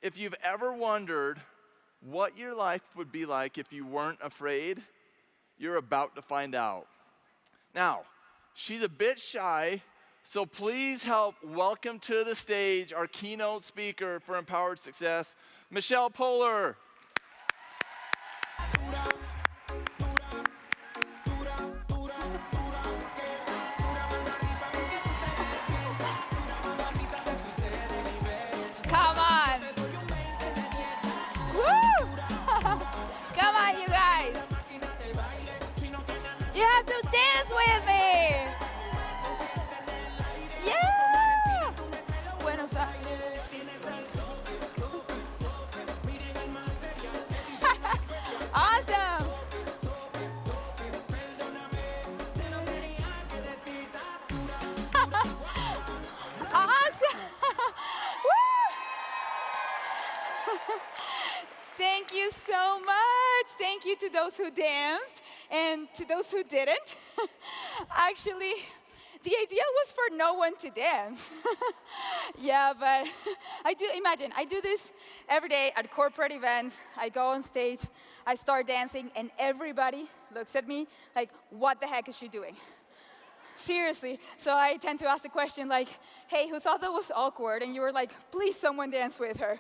if you've ever wondered what your life would be like if you weren't afraid, you're about to find out. Now, she's a bit shy, so please help welcome to the stage our keynote speaker for Empowered Success, Michelle Poehler. Come on. Woo! Come on, you guys. You have to dance with me. Yeah! Buenos Aires. Awesome. Awesome. Woo! Thank you so much. Thank you to those who danced and to those who didn't. Actually, the idea was for no one to dance. Yeah, but I do this every day at corporate events. I go on stage, I start dancing, and everybody looks at me like, what the heck is she doing? Seriously. So I tend to ask the question like, hey, who thought that was awkward? And you were like, please someone dance with her.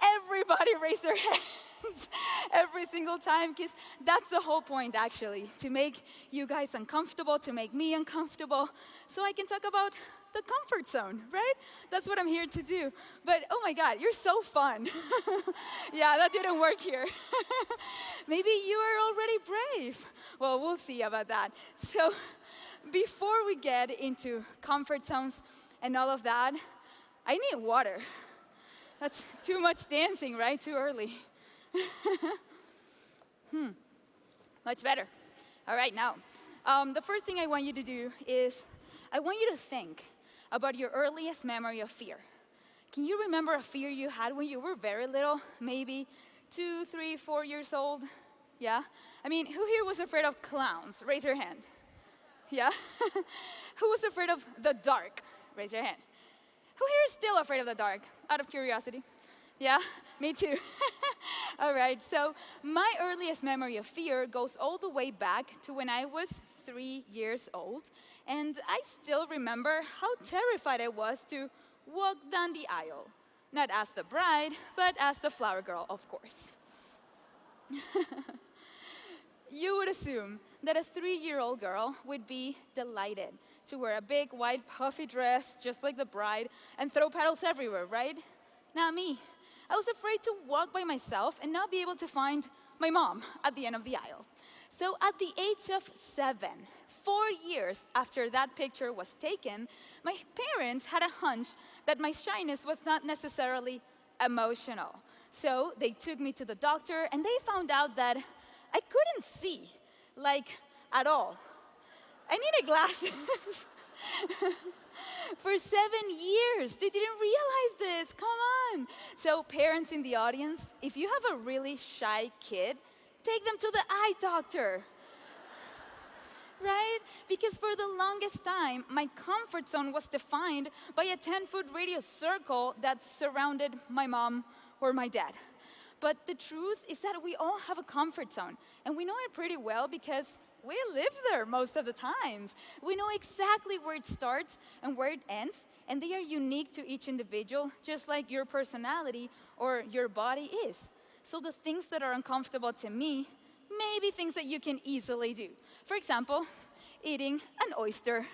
Everybody raised their hands every single time, because that's the whole point, actually, to make you guys uncomfortable, to make me uncomfortable, so I can talk about the comfort zone, right? That's what I'm here to do. But oh my God, you're so fun. Yeah, that didn't work here. Maybe you are already brave. Well, we'll see about that. So before we get into comfort zones and all of that, I need water. That's too much dancing, right? Too early. Much better. All right, now, the first thing I want you to do is I want you to think about your earliest memory of fear. Can you remember a fear you had when you were very little? Maybe 2, 3, 4 years old? Yeah? I mean, who here was afraid of clowns? Raise your hand. Yeah? Who was afraid of the dark? Raise your hand. Who here is still afraid of the dark, out of curiosity? Yeah, me too. All right, so my earliest memory of fear goes all the way back to when I was 3 years old, and I still remember how terrified I was to walk down the aisle. Not as the bride, but as the flower girl, of course. You would assume that a 3-year-old girl would be delighted to wear a big, white, puffy dress, just like the bride, and throw petals everywhere, right? Not me. I was afraid to walk by myself and not be able to find my mom at the end of the aisle. So at the age of 7, 4 years after that picture was taken, my parents had a hunch that my shyness was not necessarily emotional. So they took me to the doctor, and they found out that I couldn't see, like, at all. I needed glasses. For 7 years, they didn't realize this, come on. So parents in the audience, if you have a really shy kid, take them to the eye doctor. Right? Because for the longest time, my comfort zone was defined by a 10-foot radius circle that surrounded my mom or my dad. But the truth is that we all have a comfort zone, and we know it pretty well because we live there most of the times. We know exactly where it starts and where it ends, and they are unique to each individual, just like your personality or your body is. So the things that are uncomfortable to me may be things that you can easily do. For example, eating an oyster.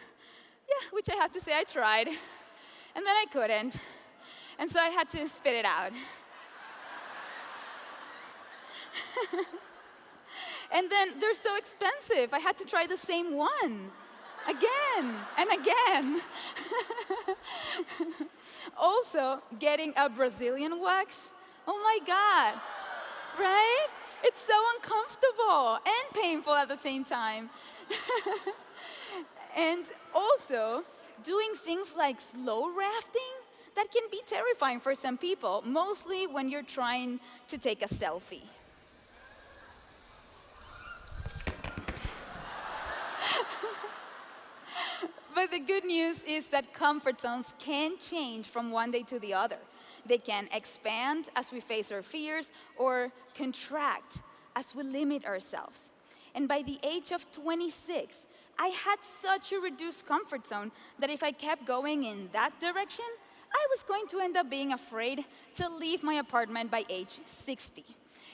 Yeah, which I have to say I tried, and then I couldn't, and so I had to spit it out. And then they're so expensive. I had to try the same one again and again. Also, getting a Brazilian wax. Oh my God, right? It's so uncomfortable and painful at the same time. And also, doing things like slow rafting, that can be terrifying for some people, mostly when you're trying to take a selfie. But the good news is that comfort zones can change from one day to the other. They can expand as we face our fears or contract as we limit ourselves. And by the age of 26, I had such a reduced comfort zone that if I kept going in that direction, I was going to end up being afraid to leave my apartment by age 60.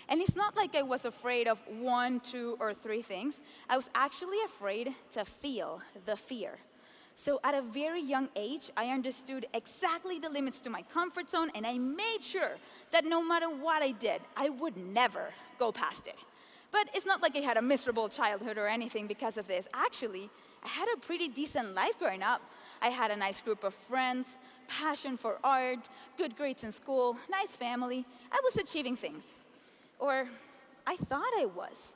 And it's not like I was afraid of 1, 2, or 3 things. I was actually afraid to feel the fear. So at a very young age, I understood exactly the limits to my comfort zone, and I made sure that no matter what I did, I would never go past it. But it's not like I had a miserable childhood or anything because of this. Actually, I had a pretty decent life growing up. I had a nice group of friends, passion for art, good grades in school, nice family. I was achieving things. Or I thought I was.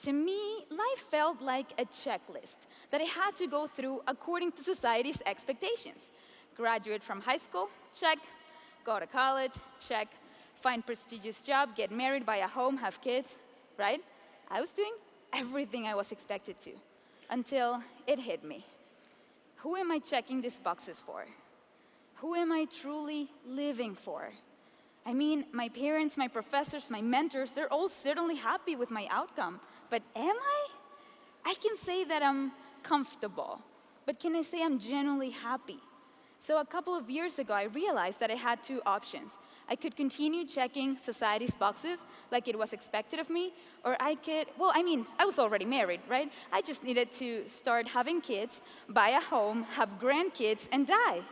To me, life felt like a checklist that I had to go through according to society's expectations. Graduate from high school, check. Go to college, check. Find prestigious job, get married, buy a home, have kids, right? I was doing everything I was expected to until it hit me. Who am I checking these boxes for? Who am I truly living for? I mean, my parents, my professors, my mentors, they're all certainly happy with my outcome. But am I? I can say that I'm comfortable, but can I say I'm genuinely happy? So a couple of years ago, I realized that I had 2 options. I could continue checking society's boxes like it was expected of me, or I could, well, I mean, I was already married, right? I just needed to start having kids, buy a home, have grandkids, and die.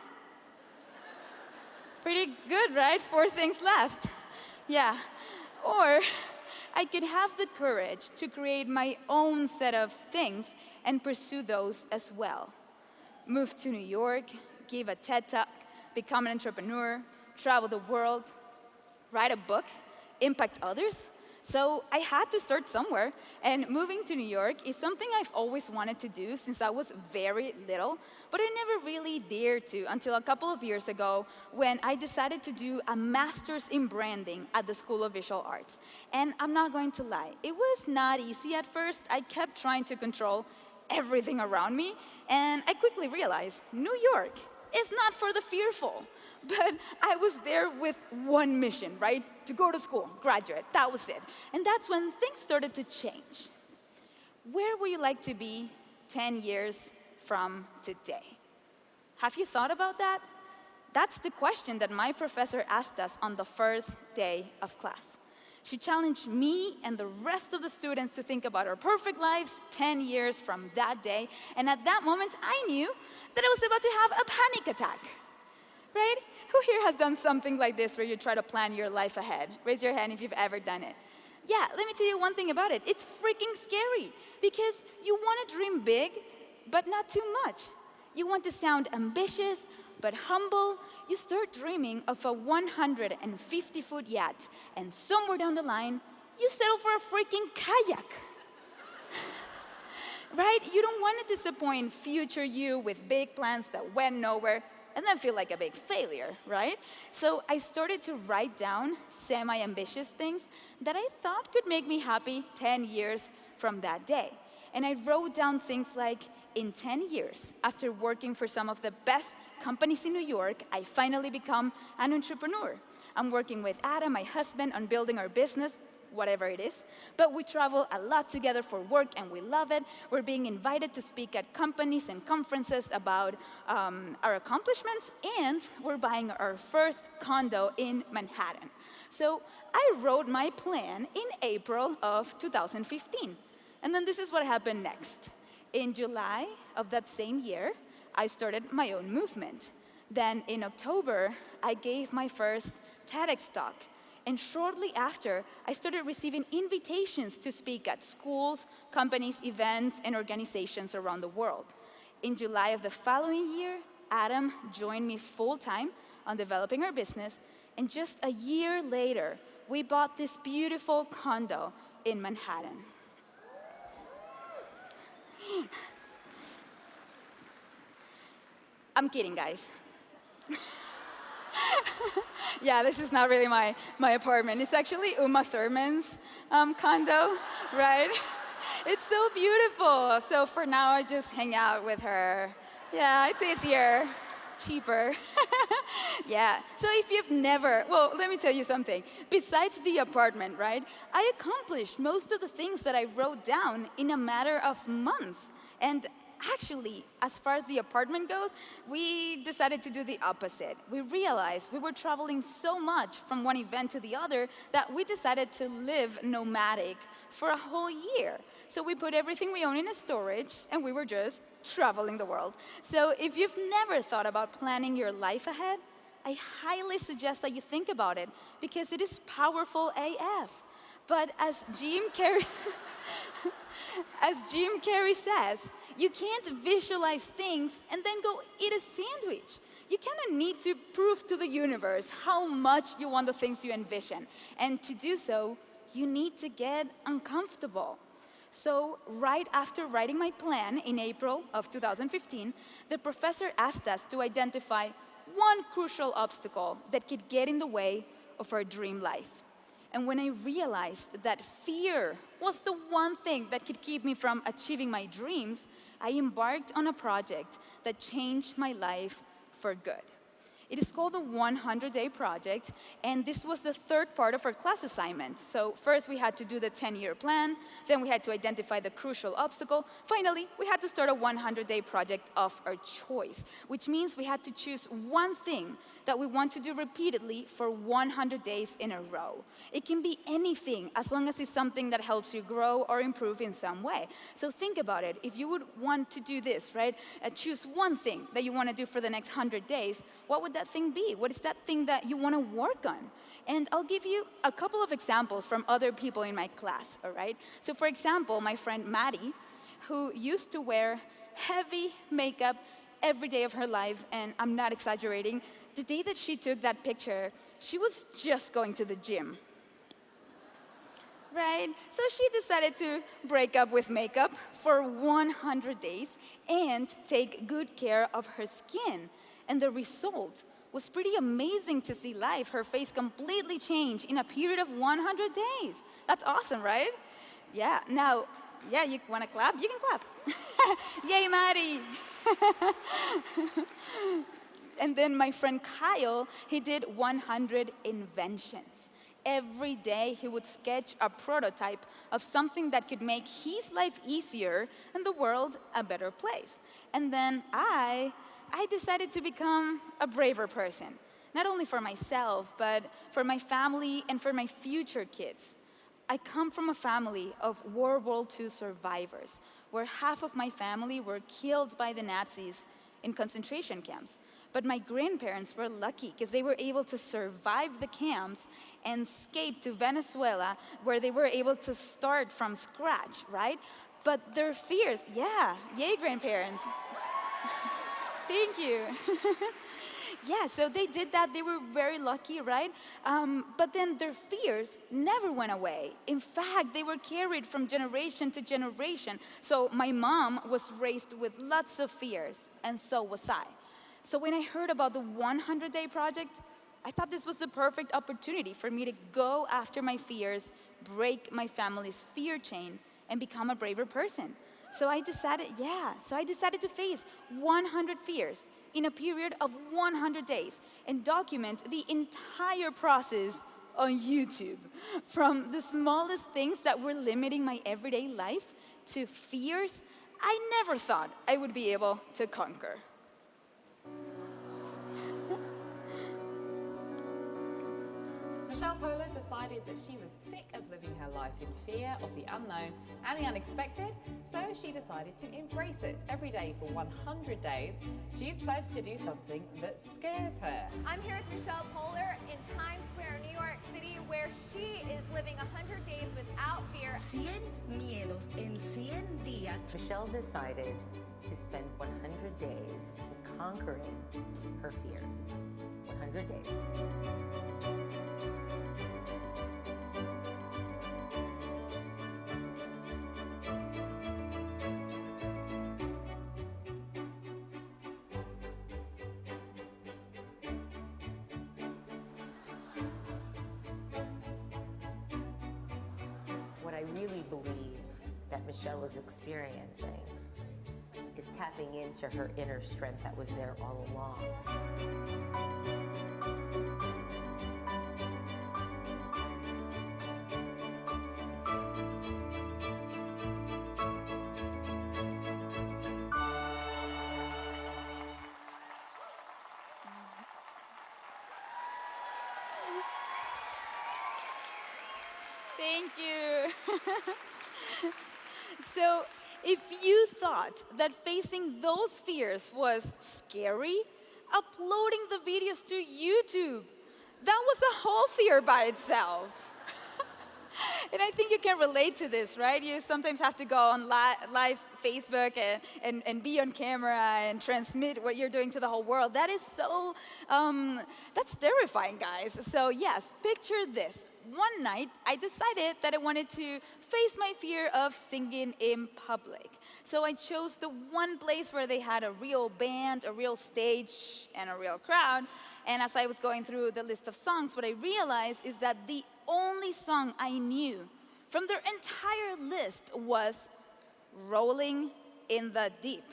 Pretty good, right? 4 things left. Yeah. Or I could have the courage to create my own set of things and pursue those as well. Move to New York, give a TED Talk, become an entrepreneur, travel the world, write a book, impact others. So I had to start somewhere, and moving to New York is something I've always wanted to do since I was very little, but I never really dared to until a couple of years ago when I decided to do a master's in branding at the School of Visual Arts. And I'm not going to lie, it was not easy at first. I kept trying to control everything around me, and I quickly realized New York is not for the fearful. But I was there with one mission, right? To go to school, graduate, that was it. And that's when things started to change. Where would you like to be 10 years from today? Have you thought about that? That's the question that my professor asked us on the first day of class. She challenged me and the rest of the students to think about our perfect lives 10 years from that day. And at that moment, I knew that I was about to have a panic attack. Right? Who here has done something like this where you try to plan your life ahead? Raise your hand if you've ever done it. Yeah, let me tell you one thing about it. It's freaking scary because you want to dream big, but not too much. You want to sound ambitious, but humble. You start dreaming of a 150-foot yacht, and somewhere down the line, you settle for a freaking kayak. Right? You don't want to disappoint future you with big plans that went nowhere and then feel like a big failure, right? So I started to write down semi-ambitious things that I thought could make me happy 10 years from that day. And I wrote down things like, in 10 years, after working for some of the best companies in New York, I finally become an entrepreneur. I'm working with Adam, my husband, on building our business, whatever it is. But we travel a lot together for work, and we love it. We're being invited to speak at companies and conferences about our accomplishments, and we're buying our first condo in Manhattan. So I wrote my plan in April of 2015. And then this is what happened next. In July of that same year, I started my own movement. Then in October, I gave my first TEDx talk. And shortly after, I started receiving invitations to speak at schools, companies, events, and organizations around the world. In July of the following year, Adam joined me full-time on developing our business. And just a year later, we bought this beautiful condo in Manhattan. I'm kidding, guys. Yeah, this is not really my apartment. It's actually Uma Thurman's condo, right? It's so beautiful. So for now, I just hang out with her. Yeah, it's easier. cheaper. Yeah, so if you've never, well, let me tell you something. Besides the apartment, right, I accomplished most of the things that I wrote down in a matter of months. And actually, as far as the apartment goes, we decided to do the opposite. We realized we were traveling so much from one event to the other that we decided to live nomadic for a whole year. So we put everything we own in a storage, and we were just traveling the world. So if you've never thought about planning your life ahead, I highly suggest that you think about it, because it is powerful AF. But as Jim Carrey, as Jim Carrey says, you can't visualize things and then go eat a sandwich. You kind of need to prove to the universe how much you want the things you envision. And to do so, you need to get uncomfortable. So right after writing my plan in April of 2015, the professor asked us to identify one crucial obstacle that could get in the way of our dream life. And when I realized that fear was the one thing that could keep me from achieving my dreams, I embarked on a project that changed my life for good. It is called the 100-Day Project, and this was the third part of our class assignment. So first we had to do the 10-year plan, then we had to identify the crucial obstacle. Finally, we had to start a 100-day project of our choice, which means we had to choose one thing that we want to do repeatedly for 100 days in a row. It can be anything, as long as it's something that helps you grow or improve in some way. So think about it. If you would want to do this, right, choose one thing that you want to do for the next 100 days, what would that thing be? What is that thing that you want to work on? And I'll give you a couple of examples from other people in my class, all right? So for example, my friend Maddie, who used to wear heavy makeup every day of her life, and I'm not exaggerating, the day that she took that picture, she was just going to the gym. Right? So she decided to break up with makeup for 100 days and take good care of her skin. And the result was pretty amazing to see live. Her face completely changed in a period of 100 days. That's awesome, right? Yeah, now, yeah, you wanna clap? You can clap. Yay, Maddie. And then my friend Kyle, he did 100 inventions. Every day he would sketch a prototype of something that could make his life easier and the world a better place. And then I decided to become a braver person, not only for myself, but for my family and for my future kids. I come from a family of World War II survivors, where half of my family were killed by the Nazis in concentration camps. But my grandparents were lucky because they were able to survive the camps and escape to Venezuela, where they were able to start from scratch, right? But their fears, yeah, yay, grandparents. Thank you. Yeah, so they did that. They were very lucky, right? But then their fears never went away. In fact, they were carried from generation to generation. So my mom was raised with lots of fears, and so was I. So when I heard about the 100-Day Project, I thought this was the perfect opportunity for me to go after my fears, break my family's fear chain, and become a braver person. So I decided to face 100 fears in a period of 100 days and document the entire process on YouTube. From the smallest things that were limiting my everyday life to fears I never thought I would be able to conquer. Michelle Poland decided that she was sick of living her life in fear of the unknown and the unexpected, so she decided to embrace it. Every day for 100 days, she's pledged to do something that scares her. I'm here with Michelle Poland in Times Square, New York City, where she is living 100 days without fear. 100 miedos en 100 días. Michelle decided to spend 100 days conquering her fears. 100 days. What I really believe that Michelle is experiencing is is tapping into her inner strength that was there all along. Thank you. So, if you thought that facing those fears was scary, uploading the videos to YouTube, that was a whole fear by itself. And I think you can relate to this, right? You sometimes have to go on live Facebook and be on camera and transmit what you're doing to the whole world. That is so, that's terrifying, guys. So yes, picture this. One night, I decided that I wanted to face my fear of singing in public. So I chose the one place where they had a real band, a real stage, and a real crowd. And as I was going through the list of songs, what I realized is that the only song I knew from their entire list was Rolling in the Deep,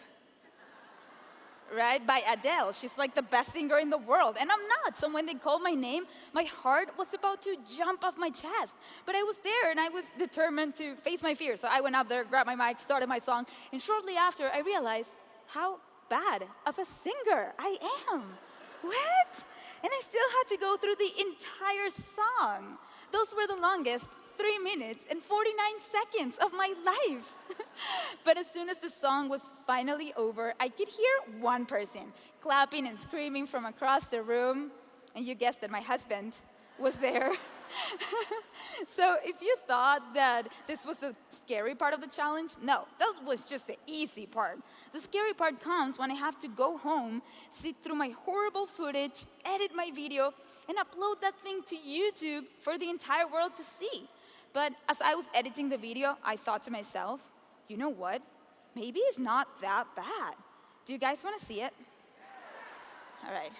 right? By Adele. She's like the best singer in the world, and I'm not. So when they called my name, my heart was about to jump off my chest. But I was there, and I was determined to face my fear. So I went up there, grabbed my mic, started my song, and shortly after, I realized how bad of a singer I am. What? And I still had to go through the entire song. Those were the longest 3 minutes and 49 seconds of my life. But as soon as the song was finally over, I could hear one person clapping and screaming from across the room. And you guessed it, my husband was there. So if you thought that this was the scary part of the challenge, no, that was just the easy part. The scary part comes when I have to go home, sit through my horrible footage, edit my video, and upload that thing to YouTube for the entire world to see. But as I was editing the video, I thought to myself, you know what? Maybe it's not that bad. Do you guys want to see it? All right.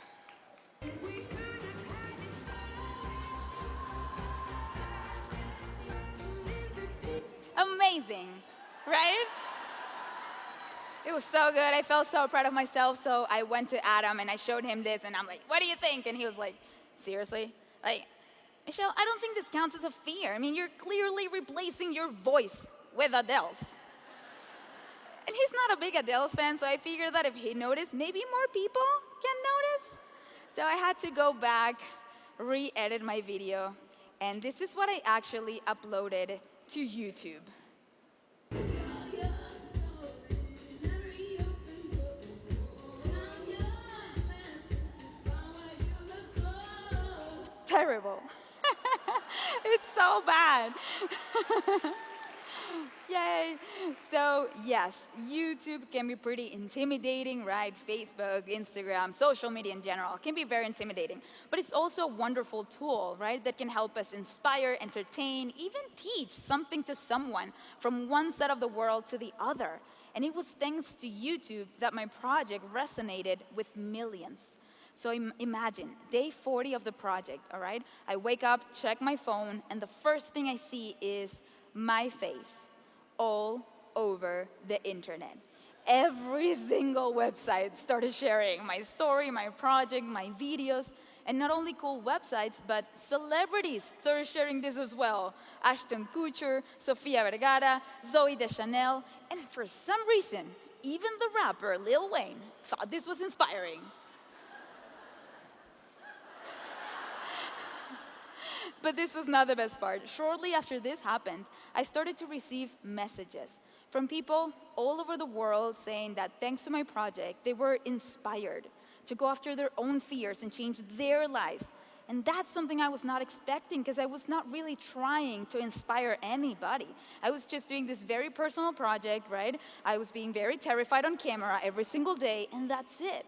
Amazing, right? It was so good. I felt so proud of myself. So I went to Adam and I showed him this, and I'm like, what do you think? And he was like, seriously? Like, Michelle, I don't think this counts as a fear. I mean, you're clearly replacing your voice with Adele's. And he's not a big Adele fan, so I figured that if he noticed, maybe more people can notice. So I had to go back, re-edit my video, and this is what I actually uploaded to YouTube. Terrible. It's so bad. Yay. So yes, YouTube can be pretty intimidating, right? Facebook, Instagram, social media in general can be very intimidating. But it's also a wonderful tool, right? That can help us inspire, entertain, even teach something to someone from one side of the world to the other. And it was thanks to YouTube that my project resonated with millions. So imagine, day 40 of the project, all right? I wake up, check my phone, and the first thing I see is my face all over the internet. Every single website started sharing my story, my project, my videos, and not only cool websites, but celebrities started sharing this as well. Ashton Kutcher, Sofia Vergara, Zoe Deschanel, and for some reason, even the rapper Lil Wayne thought this was inspiring. But this was not the best part. Shortly after this happened, I started to receive messages from people all over the world saying that thanks to my project, they were inspired to go after their own fears and change their lives. And that's something I was not expecting, because I was not really trying to inspire anybody. I was just doing this very personal project, right? I was being very terrified on camera every single day, and that's it.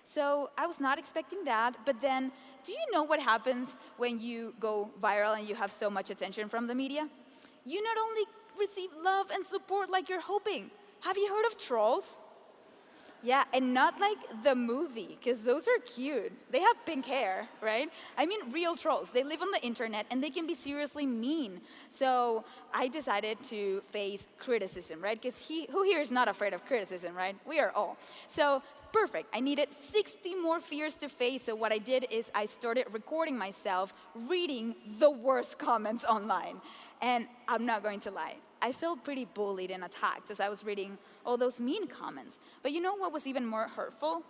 So I was not expecting that, but then, do you know what happens when you go viral and you have so much attention from the media? You not only receive love and support like you're hoping. Have you heard of trolls? Yeah, and not like the movie, because those are cute. They have pink hair, right? I mean, real trolls. They live on the internet and they can be seriously mean. So I decided to face criticism, right? Because who here is not afraid of criticism, right? We are all. So perfect. I needed 60 more fears to face. So what I did is I started recording myself reading the worst comments online. And I'm not going to lie, I felt pretty bullied and attacked as I was reading all those mean comments. But you know what was even more hurtful?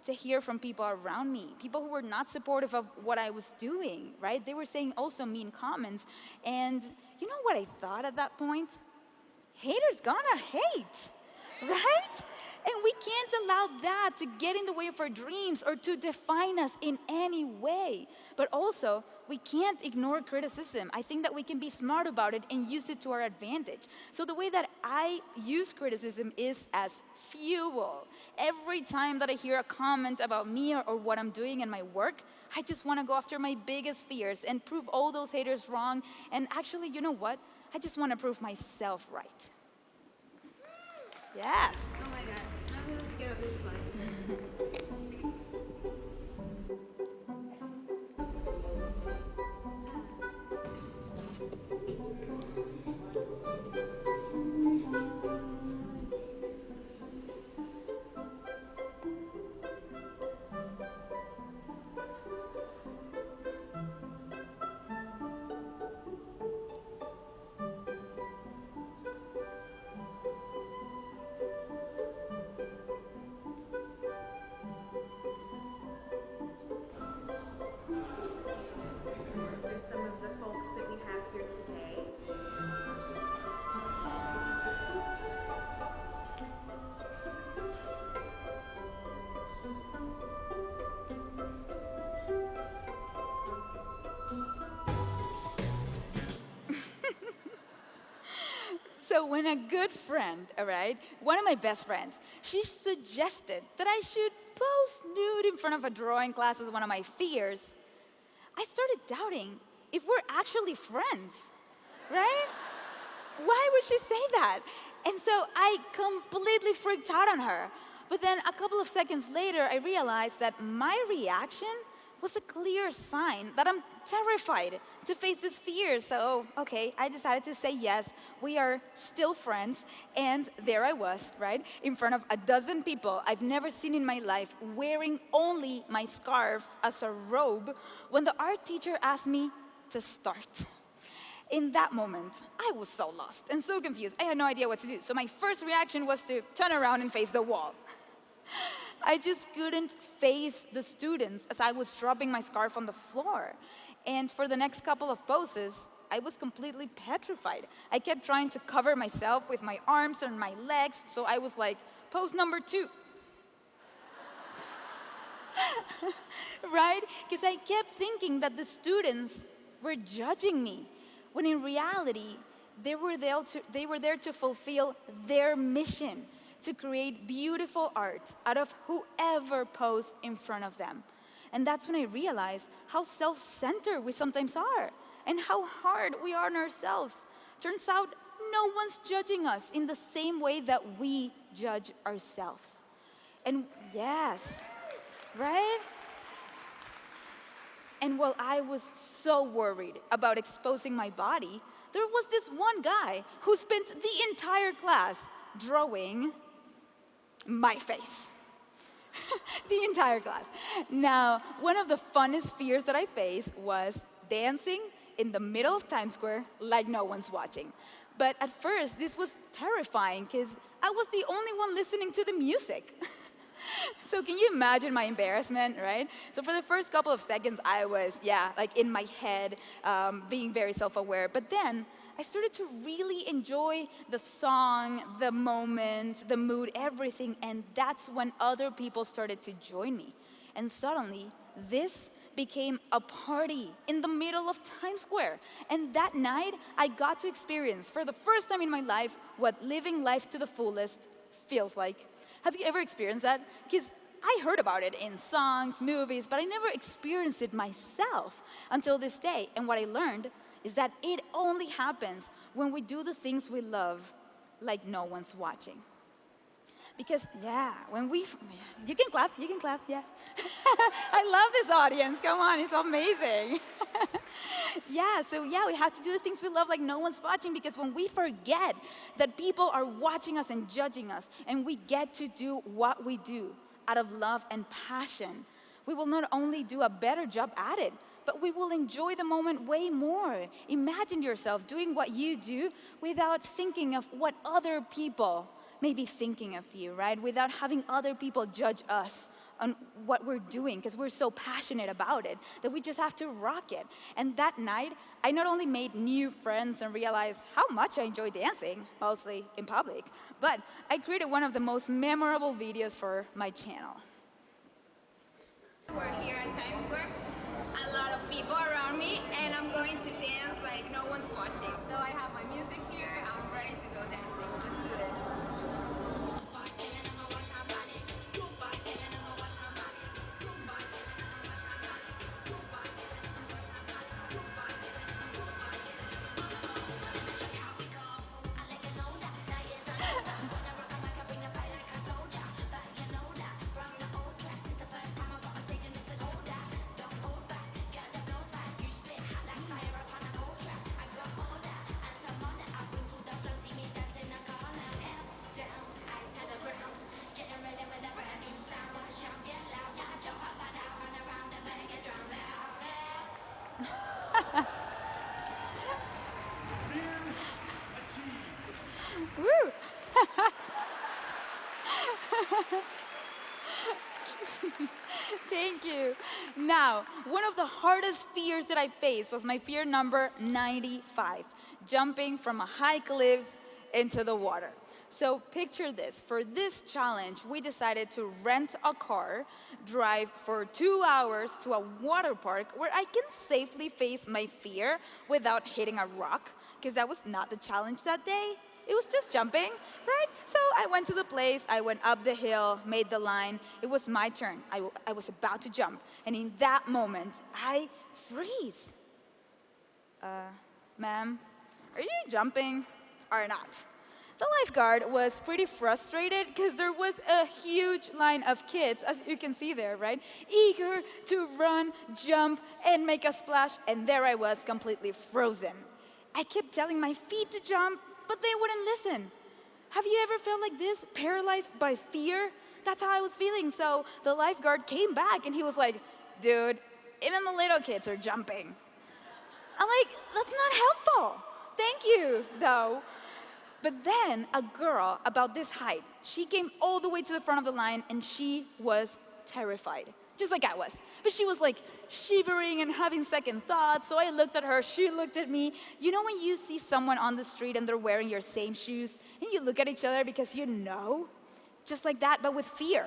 To hear from people around me, people who were not supportive of what I was doing, right? They were saying also mean comments. And you know what I thought at that point? Haters gonna hate, right? And we can't allow that to get in the way of our dreams or to define us in any way. But also, we can't ignore criticism. I think that we can be smart about it and use it to our advantage. So the way that I use criticism is as fuel. Every time that I hear a comment about me or what I'm doing in my work, I just want to go after my biggest fears and prove all those haters wrong. And actually, you know what? I just want to prove myself right. Yes. Oh my God, I'm going to get up this slide. These are some of the folks that we have here today. So when a good friend, all right, one of my best friends, she suggested that I should pose nude in front of a drawing class as one of my fears, I started doubting if we're actually friends, right? Why would she say that? And so I completely freaked out on her. But then a couple of seconds later, I realized that my reaction was a clear sign that I'm terrified to face this fear. So, okay, I decided to say yes. We are still friends. And there I was, right, in front of a dozen people I've never seen in my life, wearing only my scarf as a robe, when the art teacher asked me to start. In that moment, I was so lost and so confused. I had no idea what to do. So my first reaction was to turn around and face the wall. I just couldn't face the students as I was dropping my scarf on the floor. And for the next couple of poses, I was completely petrified. I kept trying to cover myself with my arms and my legs, so I was like, pose number 2. Right? Because I kept thinking that the students were judging me, when in reality, they were there to fulfill their mission, to create beautiful art out of whoever posed in front of them. And that's when I realized how self-centered we sometimes are and how hard we are on ourselves. Turns out no one's judging us in the same way that we judge ourselves. And yes, right? And while I was so worried about exposing my body, there was this one guy who spent the entire class drawing my face. The entire class. Now, one of the funnest fears that I faced was dancing in the middle of Times Square like no one's watching. But at first, this was terrifying because I was the only one listening to the music. So can you imagine my embarrassment, right? So for the first couple of seconds, I was, like in my head, being very self-aware. But then I started to really enjoy the song, the moment, the mood, everything. And that's when other people started to join me. And suddenly, this became a party in the middle of Times Square. And that night, I got to experience, for the first time in my life, what living life to the fullest feels like. Have you ever experienced that? Because I heard about it in songs, movies, but I never experienced it myself until this day. And what I learned is that it only happens when we do the things we love like no one's watching. Because, you can clap, yes. I love this audience, come on, it's amazing. We have to do the things we love like no one's watching, because when we forget that people are watching us and judging us, and we get to do what we do out of love and passion, we will not only do a better job at it, but we will enjoy the moment way more. Imagine yourself doing what you do without thinking of what other people may be thinking of you, right? Without having other people judge us on what we're doing, because we're so passionate about it that we just have to rock it. And that night, I not only made new friends and realized how much I enjoy dancing, mostly in public, but I created one of the most memorable videos for my channel. We're here at Times Square, a lot of people around me, and I'm going to dance like no one's watching. So I have my music here, I'm ready to go dancing. Let's do this. Woo! Thank you. Now, one of the hardest fears that I faced was my fear number 95, jumping from a high cliff into the water. So picture this. For this challenge, we decided to rent a car, drive for 2 hours to a water park where I can safely face my fear without hitting a rock, because that was not the challenge that day. It was just jumping, right? So I went to the place, I went up the hill, made the line. It was my turn. I was about to jump. And in that moment, I freeze. Ma'am, are you jumping or not? The lifeguard was pretty frustrated because there was a huge line of kids, as you can see there, right? Eager to run, jump, and make a splash. And there I was, completely frozen. I kept telling my feet to jump, but they wouldn't listen. Have you ever felt like this, paralyzed by fear? That's how I was feeling. So the lifeguard came back and he was like, dude, even the little kids are jumping. I'm like, that's not helpful. Thank you, though. But then a girl about this height, she came all the way to the front of the line and she was terrified, just like I was. But she was like shivering and having second thoughts. So I looked at her, she looked at me. You know when you see someone on the street and they're wearing your same shoes and you look at each other because you know? Just like that, but with fear,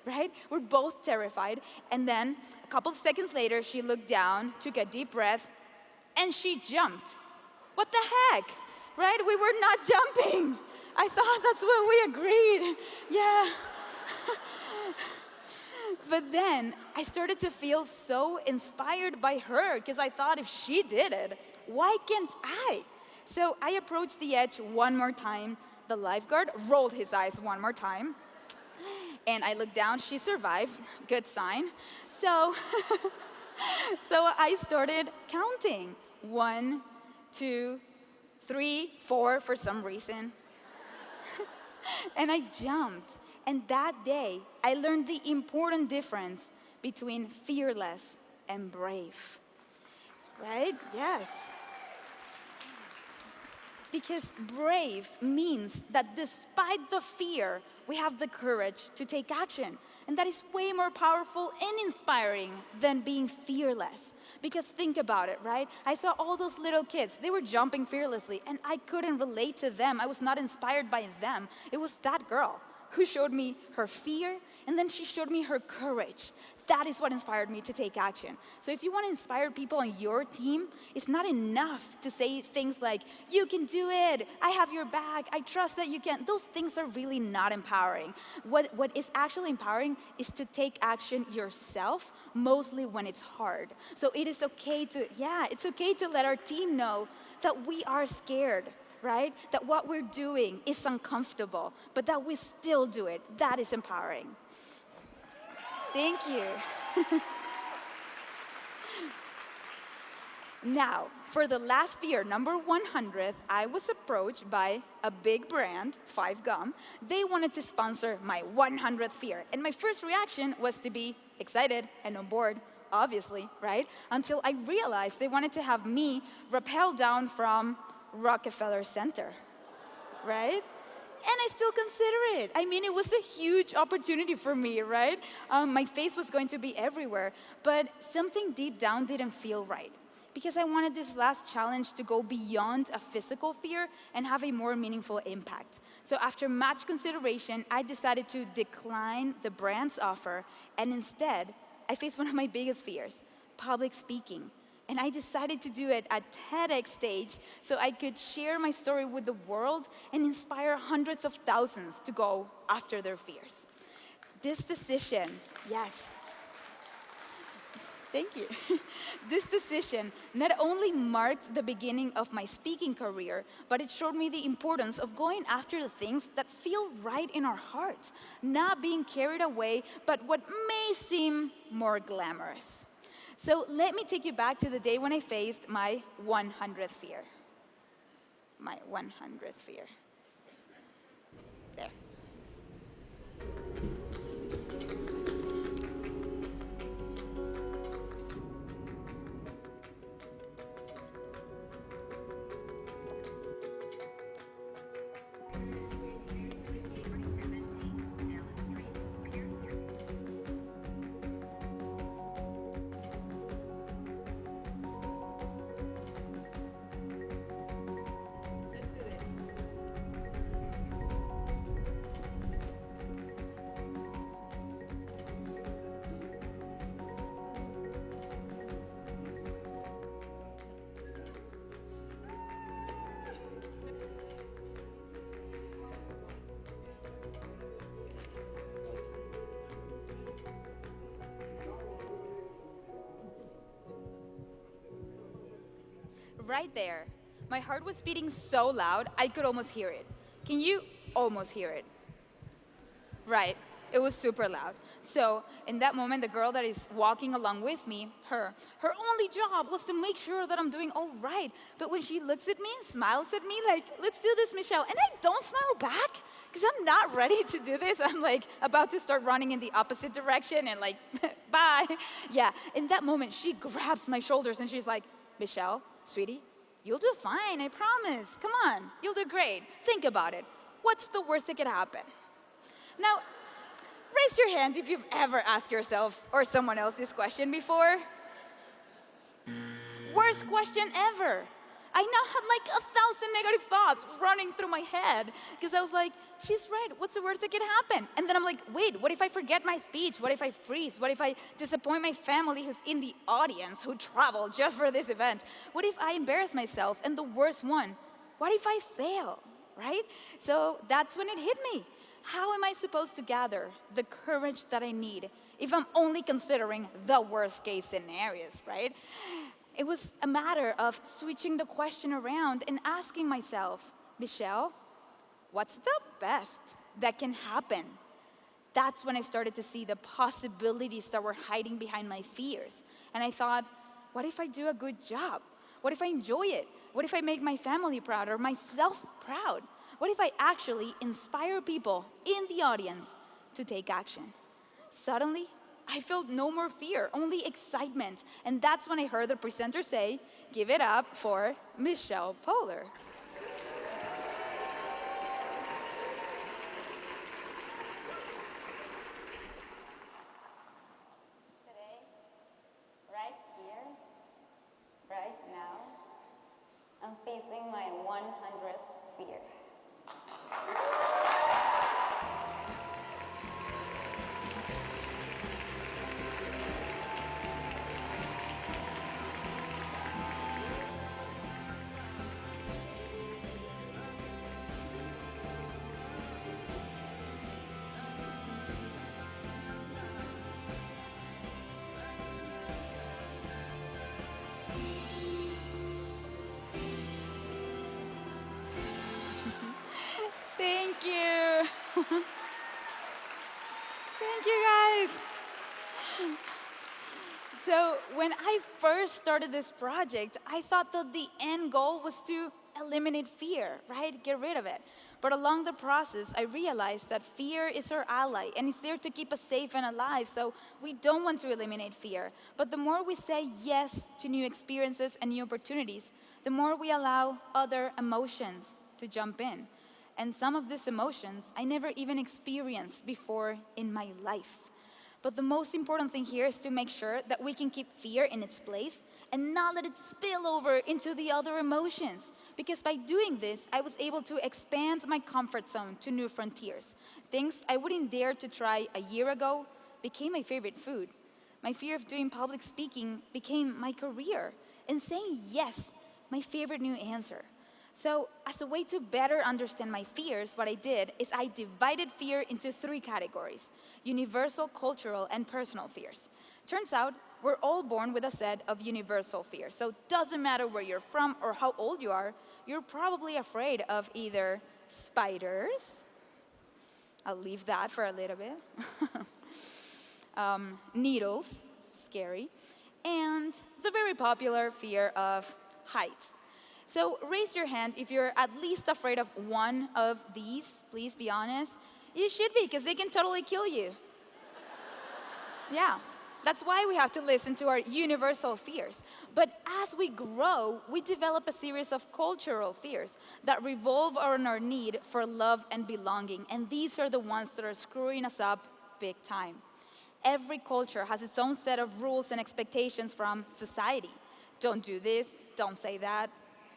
right? We're both terrified. And then a couple of seconds later, she looked down, took a deep breath, and she jumped. What the heck, right? We were not jumping. I thought that's what we agreed. Yeah. But then I started to feel so inspired by her because I thought if she did it, why can't I? So I approached the edge one more time. The lifeguard rolled his eyes one more time. And I looked down, she survived, good sign. So, so I started counting. 1, 2, 3, 4 for some reason. And I jumped. And that day, I learned the important difference between fearless and brave. Right? Yes. Because brave means that despite the fear, we have the courage to take action. And that is way more powerful and inspiring than being fearless. Because think about it, right? I saw all those little kids. They were jumping fearlessly, and I couldn't relate to them. I was not inspired by them. It was that girl who showed me her fear, and then she showed me her courage. That is what inspired me to take action. So if you want to inspire people on your team, it's not enough to say things like, you can do it, I have your back, I trust that you can. Those things are really not empowering. What is actually empowering is to take action yourself, mostly when it's hard. So it is okay to, it's okay to let our team know that we are scared, right? That what we're doing is uncomfortable, but that we still do it. That is empowering. Thank you. Now, for the last fear, number 100, I was approached by a big brand, 5 Gum. They wanted to sponsor my 100th fear. And my first reaction was to be excited and on board, obviously, right? Until I realized they wanted to have me rappel down from Rockefeller Center, right? And I still consider it. I mean, it was a huge opportunity for me, right? My face was going to be everywhere, but something deep down didn't feel right. Because I wanted this last challenge to go beyond a physical fear and have a more meaningful impact. So after much consideration, I decided to decline the brand's offer, and instead, I faced one of my biggest fears, public speaking. And I decided to do it at TEDx stage so I could share my story with the world and inspire hundreds of thousands to go after their fears. This decision, yes. Thank you. This decision not only marked the beginning of my speaking career, but it showed me the importance of going after the things that feel right in our hearts, not being carried away by what may seem more glamorous. So let me take you back to the day when I faced my 100th fear. My 100th fear. There. Right there, my heart was beating so loud, I could almost hear it. Can you almost hear it? Right, it was super loud. So in that moment, the girl that is walking along with me, her only job was to make sure that I'm doing all right. But when she looks at me and smiles at me like, let's do this, Michelle, and I don't smile back, because I'm not ready to do this. I'm like about to start running in the opposite direction and like, bye. Yeah, in that moment, she grabs my shoulders and she's like, Michelle, sweetie, you'll do fine, I promise. Come on, you'll do great. Think about it. What's the worst that could happen? Now, raise your hand if you've ever asked yourself or someone else this question before. Worst question ever. I now had like 1,000 negative thoughts running through my head because I was like, she's right, what's the worst that could happen? And then I'm like, wait, what if I forget my speech? What if I freeze? What if I disappoint my family who's in the audience, who traveled just for this event? What if I embarrass myself? And the worst one, what if I fail, right? So that's when it hit me. How am I supposed to gather the courage that I need if I'm only considering the worst case scenarios, right? It was a matter of switching the question around and asking myself, Michelle, what's the best that can happen? That's when I started to see the possibilities that were hiding behind my fears. And I thought, what if I do a good job? What if I enjoy it? What if I make my family proud or myself proud? What if I actually inspire people in the audience to take action? Suddenly, I felt no more fear, only excitement. And that's when I heard the presenter say, give it up for Michelle Poehler. Today, right here, right now, I'm facing my 100th fear. Thank you. Thank you, guys. So when I first started this project, I thought that the end goal was to eliminate fear, right? Get rid of it. But along the process, I realized that fear is our ally, and it's there to keep us safe and alive, so we don't want to eliminate fear. But the more we say yes to new experiences and new opportunities, the more we allow other emotions to jump in. And some of these emotions I never even experienced before in my life. But the most important thing here is to make sure that we can keep fear in its place and not let it spill over into the other emotions. Because by doing this, I was able to expand my comfort zone to new frontiers. Things I wouldn't dare to try a year ago became my favorite food. My fear of doing public speaking became my career. And saying yes, my favorite new answer. So as a way to better understand my fears, what I did is I divided fear into 3 categories: universal, cultural, and personal fears. Turns out, we're all born with a set of universal fears. So it doesn't matter where you're from or how old you are, you're probably afraid of either spiders, I'll leave that for a little bit, needles, scary, and the very popular fear of heights. So raise your hand if you're at least afraid of one of these. Please be honest. You should be, because they can totally kill you. Yeah, that's why we have to listen to our universal fears. But as we grow, we develop a series of cultural fears that revolve around our need for love and belonging. And these are the ones that are screwing us up big time. Every culture has its own set of rules and expectations from society. Don't do this, don't say that,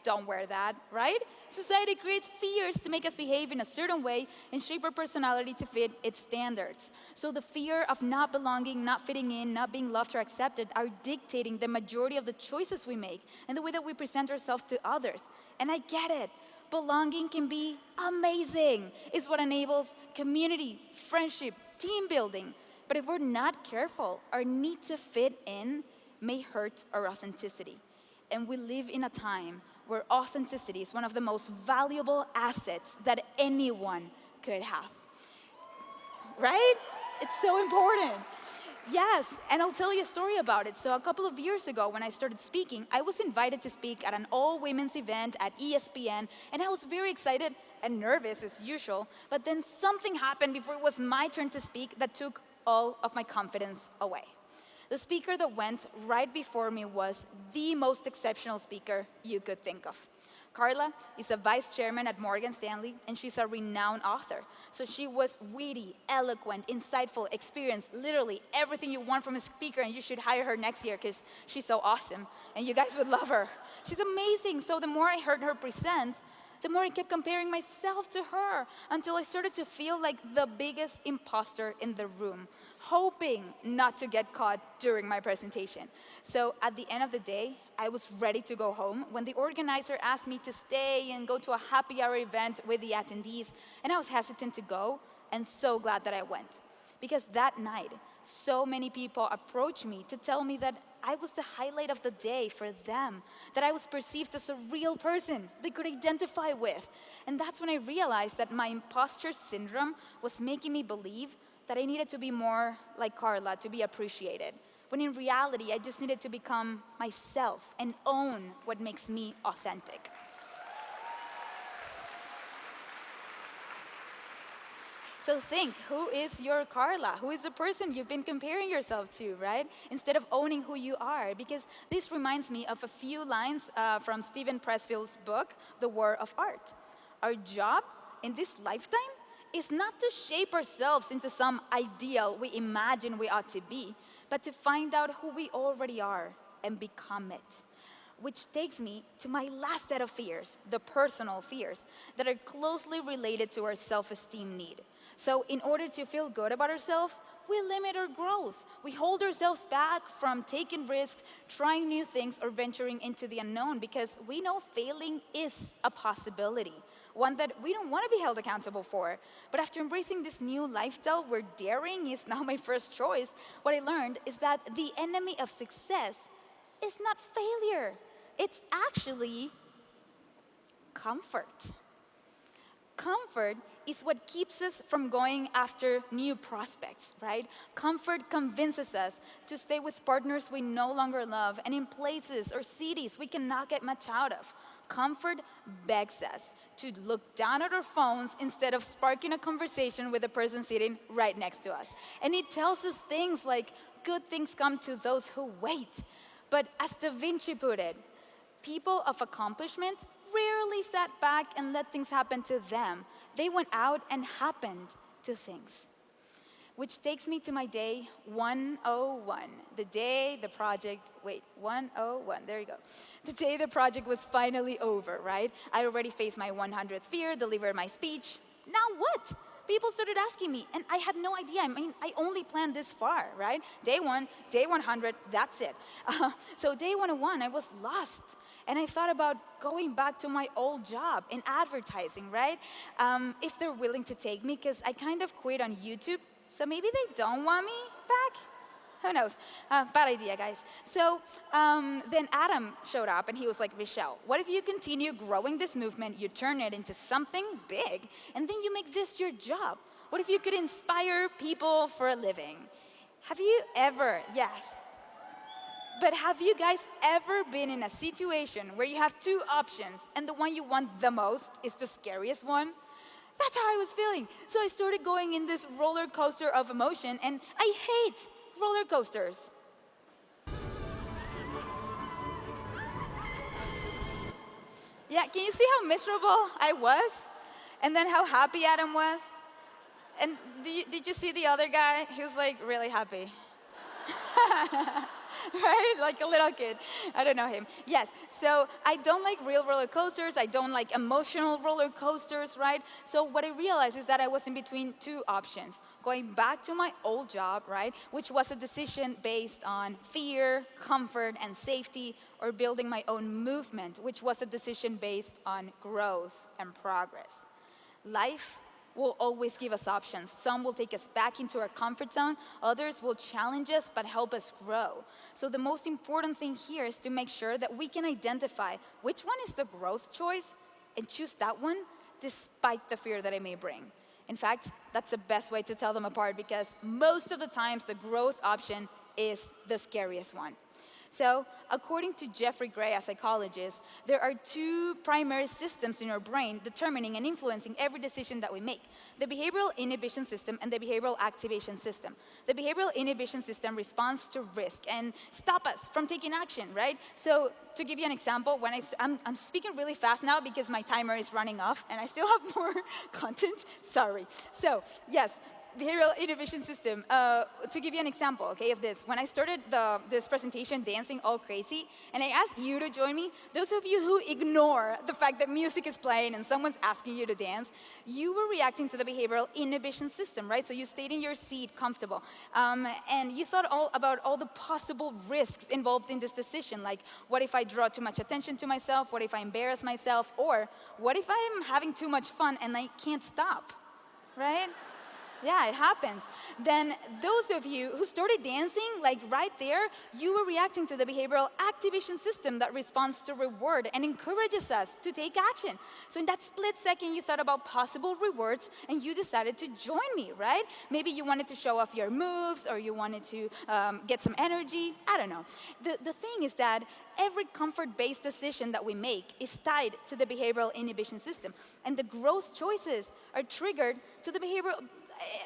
don't wear that, right? Society creates fears to make us behave in a certain way and shape our personality to fit its standards. So the fear of not belonging, not fitting in, not being loved or accepted are dictating the majority of the choices we make and the way that we present ourselves to others. And I get it. Belonging can be amazing. It's what enables community, friendship, team building. But if we're not careful, our need to fit in may hurt our authenticity. And we live in a time where authenticity is one of the most valuable assets that anyone could have. Right? It's so important. Yes, and I'll tell you a story about it. So a couple of years ago, when I started speaking, I was invited to speak at an all-women's event at ESPN, and I was very excited and nervous as usual, but then something happened before it was my turn to speak that took all of my confidence away. The speaker that went right before me was the most exceptional speaker you could think of. Carla is a vice chairman at Morgan Stanley, and she's a renowned author. So she was witty, eloquent, insightful, experienced, literally everything you want from a speaker, and you should hire her next year because she's so awesome, and you guys would love her. She's amazing. So the more I heard her present, the more I kept comparing myself to her until I started to feel like the biggest imposter in the room, hoping not to get caught during my presentation. So at the end of the day, I was ready to go home when the organizer asked me to stay and go to a happy hour event with the attendees, and I was hesitant to go, and so glad that I went. Because that night, so many people approached me to tell me that I was the highlight of the day for them, that I was perceived as a real person they could identify with. And that's when I realized that my imposter syndrome was making me believe that I needed to be more like Carla to be appreciated, when in reality, I just needed to become myself and own what makes me authentic. So think, who is your Carla? Who is the person you've been comparing yourself to, right? Instead of owning who you are. Because this reminds me of a few lines from Steven Pressfield's book, The War of Art. Our job in this lifetime is not to shape ourselves into some ideal we imagine we ought to be, but to find out who we already are and become it. Which takes me to my last set of fears, the personal fears, that are closely related to our self-esteem need. So in order to feel good about ourselves, we limit our growth. We hold ourselves back from taking risks, trying new things, or venturing into the unknown because we know failing is a possibility, one that we don't want to be held accountable for. But after embracing this new lifestyle where daring is now my first choice, what I learned is that the enemy of success is not failure. It's actually comfort. Comfort is what keeps us from going after new prospects, right? Comfort convinces us to stay with partners we no longer love and in places or cities we cannot get much out of. Comfort begs us to look down at our phones instead of sparking a conversation with the person sitting right next to us. And it tells us things like, good things come to those who wait. But as Da Vinci put it, people of accomplishment rarely sat back and let things happen to them. They went out and happened to things. Which takes me to my day 101, the day the project, 101, there you go. The day the project was finally over, right? I already faced my 100th fear, delivered my speech. Now what? People started asking me, and I had no idea. I mean, I only planned this far, right? Day 1, day 100, that's it. So day 101, I was lost. And I thought about going back to my old job in advertising, right? If they're willing to take me, because I kind of quit on YouTube. So maybe they don't want me back? Who knows? Bad idea, guys. So then Adam showed up, and he was like, Michelle, what if you continue growing this movement, you turn it into something big, and then you make this your job? What if you could inspire people for a living? Have you ever, yes. But have you guys ever been in a situation where you have two options, and the one you want the most is the scariest one? That's how I was feeling. So I started going in this roller coaster of emotion, and I hate roller coasters. Yeah, can you see how miserable I was? And then how happy Adam was? And did you see the other guy? He was like really happy. Right? Like a little kid. I don't know him. Yes, so I don't like real roller coasters. I don't like emotional roller coasters, right? So what I realized is that I was in between two options. Going back to my old job, right? Which was a decision based on fear, comfort, and safety, or building my own movement, which was a decision based on growth and progress. Life will always give us options. Some will take us back into our comfort zone. Others will challenge us but help us grow. So the most important thing here is to make sure that we can identify which one is the growth choice and choose that one despite the fear that it may bring. In fact, that's the best way to tell them apart because most of the times the growth option is the scariest one. So, according to Jeffrey Gray, a psychologist, there are two primary systems in our brain determining and influencing every decision that we make: the behavioral inhibition system and the behavioral activation system. The behavioral inhibition system responds to risk and stop us from taking action, right? So, to give you an example, when I'm speaking really fast now because my timer is running off and I still have more content. Sorry. So, yes. Behavioral inhibition system. To give you an example, okay, of this, when I started this presentation dancing all crazy, and I asked you to join me, those of you who ignore the fact that music is playing and someone's asking you to dance, you were reacting to the behavioral inhibition system, right? So you stayed in your seat comfortable, and you thought about all the possible risks involved in this decision, like what if I draw too much attention to myself, what if I embarrass myself, or what if I'm having too much fun and I can't stop, right? Yeah, it happens. Then those of you who started dancing, like right there, you were reacting to the behavioral activation system that responds to reward and encourages us to take action. So in that split second, you thought about possible rewards and you decided to join me, right? Maybe you wanted to show off your moves or you wanted to get some energy. I don't know. The thing is that every comfort-based decision that we make is tied to the behavioral inhibition system. And the growth choices are triggered to the behavioral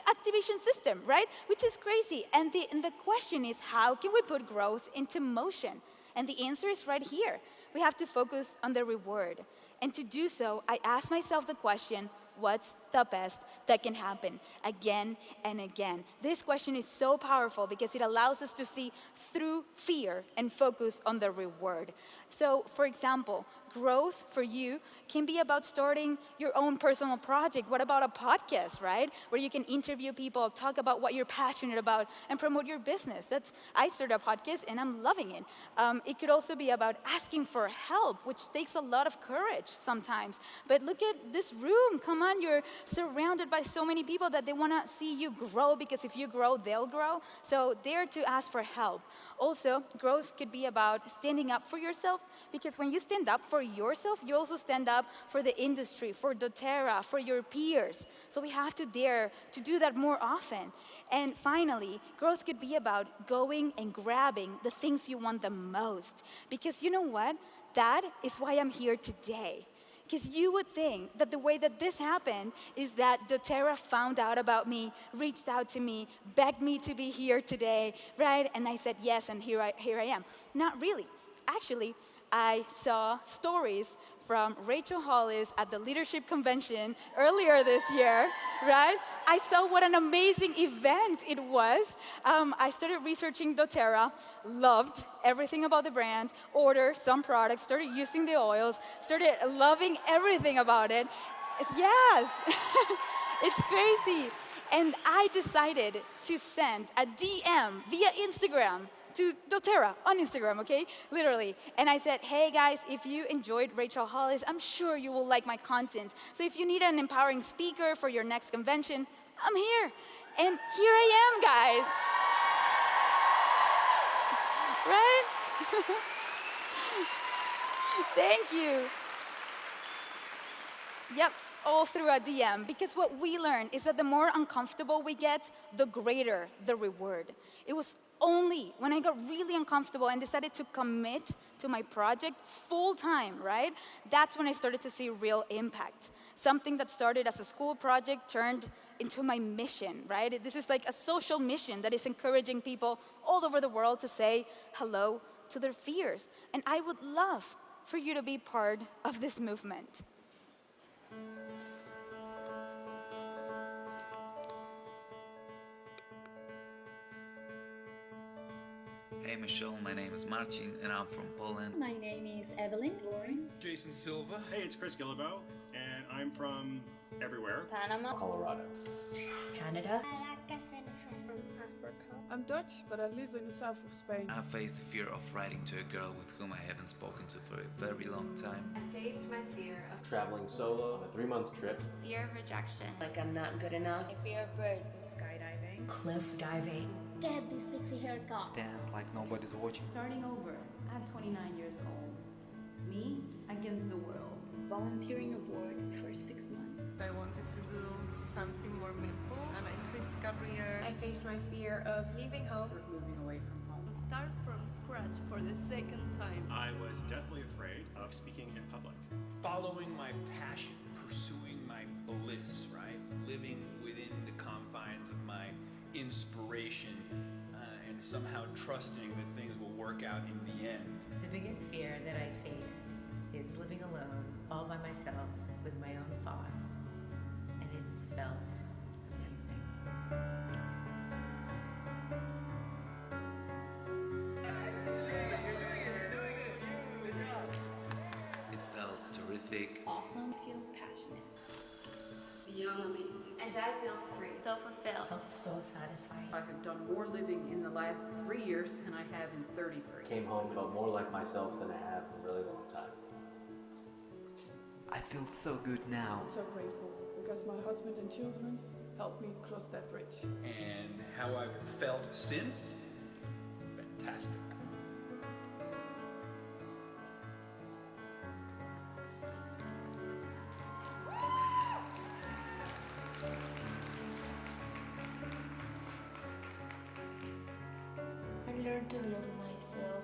activation system, right? Which is crazy. And the question is, how can we put growth into motion? And the answer is right here. We have to focus on the reward. And to do so, I ask myself the question, what's the best that can happen again and again? This question is so powerful because it allows us to see through fear and focus on the reward. So, for example, growth for you can be about starting your own personal project. What about a podcast, right? Where you can interview people, talk about what you're passionate about, and promote your business. I started a podcast, and I'm loving it. It could also be about asking for help, which takes a lot of courage sometimes. But look at this room. Come on, you're surrounded by so many people that they want to see you grow, because if you grow, they'll grow. So dare to ask for help. Also, growth could be about standing up for yourself, because when you stand up for yourself, you also stand up for the industry, for doTERRA, for your peers. So we have to dare to do that more often. And finally, growth could be about going and grabbing the things you want the most. Because you know what? That is why I'm here today. Because you would think that the way that this happened is that doTERRA found out about me, reached out to me, begged me to be here today, right? And I said yes, and here I am. Not really. Actually, I saw stories from Rachel Hollis at the Leadership Convention earlier this year, right? I saw what an amazing event it was. I started researching doTERRA, loved everything about the brand, ordered some products, started using the oils, started loving everything about it. Yes, it's crazy. And I decided to send a DM via Instagram to doTERRA on Instagram, okay? Literally. And I said, hey guys, if you enjoyed Rachel Hollis, I'm sure you will like my content. So if you need an empowering speaker for your next convention, I'm here. And here I am, guys. Right? Thank you. Yep, all through a DM. Because what we learned is that the more uncomfortable we get, the greater the reward. It was only when I got really uncomfortable and decided to commit to my project full time, right? That's when I started to see real impact. Something that started as a school project turned into my mission, right? This is like a social mission that is encouraging people all over the world to say hello to their fears. And I would love for you to be part of this movement. Hey Michelle, my name is Marcin and I'm from Poland. My name is Evelyn Lawrence. Jason Silva. Hey, it's Chris Gillibo, and I'm from everywhere. Panama. Colorado. Canada. Caracas, Venezuela. Africa. I'm Dutch, but I live in the south of Spain. I faced the fear of writing to a girl with whom I haven't spoken to for a very long time. I faced my fear of traveling solo, a 3-month trip. Fear of rejection. Like I'm not good enough. I fear of birds. Skydiving. Cliff diving. Get this pixie haircut. Dance like nobody's watching. Starting over. I'm 29 years old. Me against the world. Volunteering abroad for 6 months. I wanted to do something more meaningful and I switched career. I faced my fear of leaving home. Of moving away from home. Start from scratch for the second time. I was deathly afraid of speaking in public. Following my passion, pursuing my bliss, right? Living within the confines of my inspiration and somehow trusting that things will work out in the end. The biggest fear that I faced is living alone, all by myself, with my own thoughts, and it's felt amazing. It felt terrific. Awesome. I feel passionate. Beyond amazing. And I feel free. So fulfilled. Felt so satisfying. I have done more living in the last 3 years than I have in 33. Came home, felt more like myself than I have in a really long time. I feel so good now. I'm so grateful because my husband and children helped me cross that bridge. And how I've felt since? Fantastic. I learned to love myself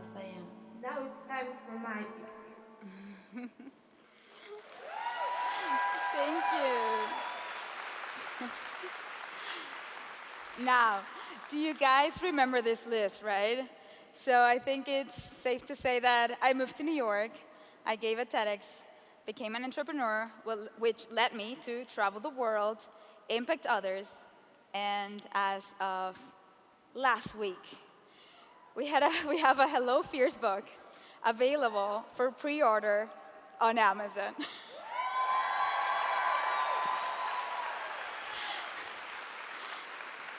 as I am. Now it's time for my big fears. Thank you. Now, do you guys remember this list, right? So I think it's safe to say that I moved to New York, I gave a TEDx, became an entrepreneur, which led me to travel the world, impact others, and as of last week, we have a Hello Fears book available for pre-order on Amazon.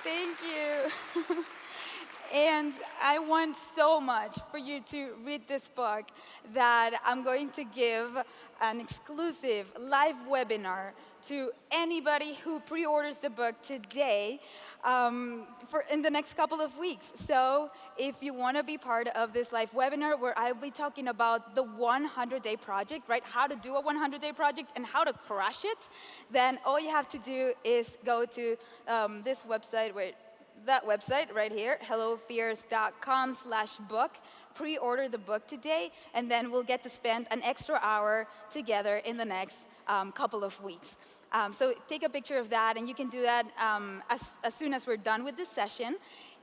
Thank you. And I want so much for you to read this book that I'm going to give an exclusive live webinar to anybody who pre-orders the book today. for in the next couple of weeks. So if you want to be part of this live webinar where I'll be talking about the 100-day project, right? How to do a 100-day project and how to crush it, then all you have to do is go to this website, that website right here, hellofears.com/book. Pre-order the book today, and then we'll get to spend an extra hour together in the next couple of weeks. So take a picture of that, and you can do that as soon as we're done with this session.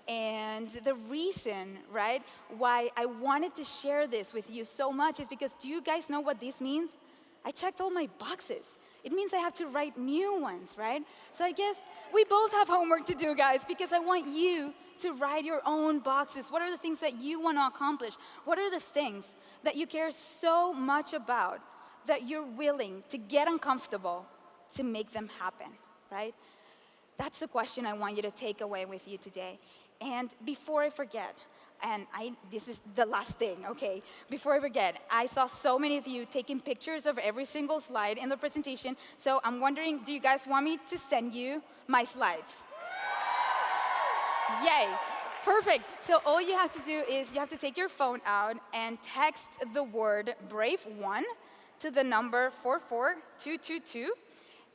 And the reason, right, why I wanted to share this with you so much is because, do you guys know what this means? I checked all my boxes. It means I have to write new ones, right? So I guess we both have homework to do, guys, because I want you to write your own boxes. What are the things that you want to accomplish? What are the things that you care so much about that you're willing to get uncomfortable to make them happen, right? That's the question I want you to take away with you today. And before I forget, and this is the last thing, okay? Before I forget, I saw so many of you taking pictures of every single slide in the presentation, so I'm wondering, do you guys want me to send you my slides? Yay, perfect. So all you have to do is you have to take your phone out and text the word BRAVE1 to the number 44222.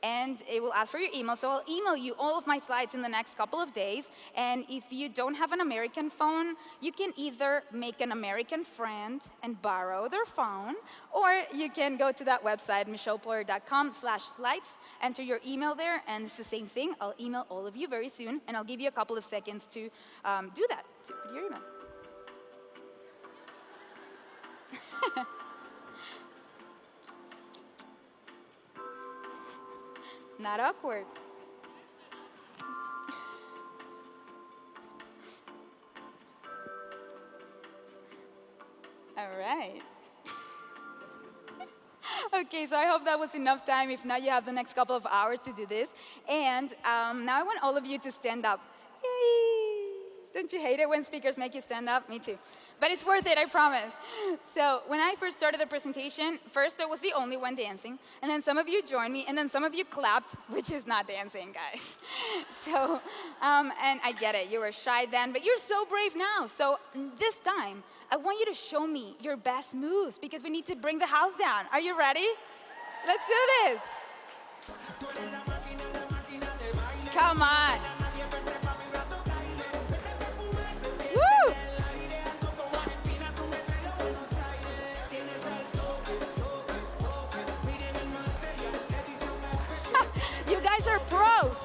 And it will ask for your email. So I'll email you all of my slides in the next couple of days. And if you don't have an American phone, you can either make an American friend and borrow their phone, or you can go to that website, michelleployer.com/slides, enter your email there, and it's the same thing. I'll email all of you very soon, and I'll give you a couple of seconds to do that, to put your email. Not awkward. All right. Okay, so I hope that was enough time. If not, you have the next couple of hours to do this. And now I want all of you to stand up. Yay! Don't you hate it when speakers make you stand up? Me too. But it's worth it, I promise. So when I first started the presentation, first I was the only one dancing, and then some of you joined me, and then some of you clapped, which is not dancing, guys. So, and I get it, you were shy then, but you're so brave now. So this time, I want you to show me your best moves, because we need to bring the house down. Are you ready? Let's do this. Come on. Woo! You guys are pros.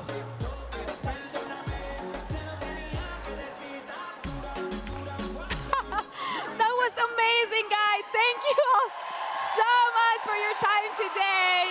That was amazing, guys. Thank you all so much for your time today.